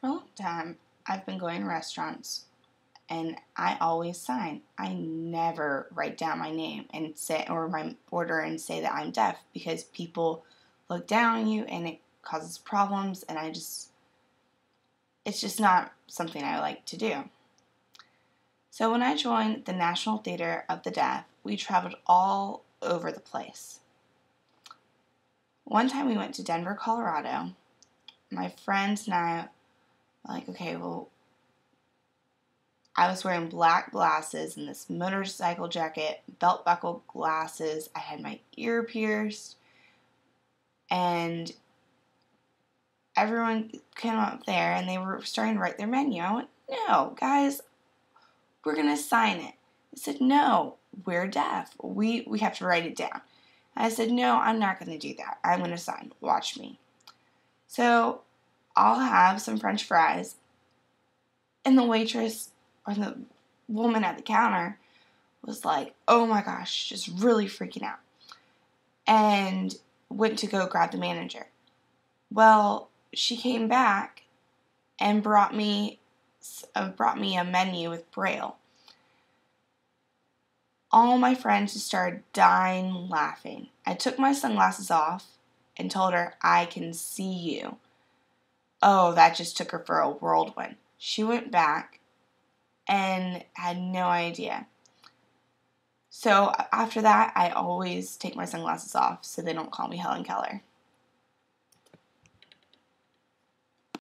For a long time, I've been going to restaurants and I always sign. I never write down my name and say, or my order and say that I'm deaf, because people look down on you and it causes problems, and it's just not something I like to do. So when I joined the National Theater of the Deaf, we traveled all over the place. One time we went to Denver, Colorado. My friends and I were like, okay, well, I was wearing black glasses and this motorcycle jacket, belt buckle glasses. I had my ear pierced, and everyone came up there and they were starting to write their menu. I went, no, guys, we're going to sign it. They said, no, we're deaf. We have to write it down. I said, no, I'm not going to do that. I'm going to sign. Watch me. So I'll have some French fries, and the waitress or the woman at the counter was like, oh my gosh, just really freaking out, and went to go grab the manager. Well, she came back and brought me a menu with Braille. All my friends just started dying laughing. I took my sunglasses off and told her, I can see you. Oh, that just took her for a whirlwind. She went back and had no idea. So after that, I always take my sunglasses off so they don't call me Helen Keller.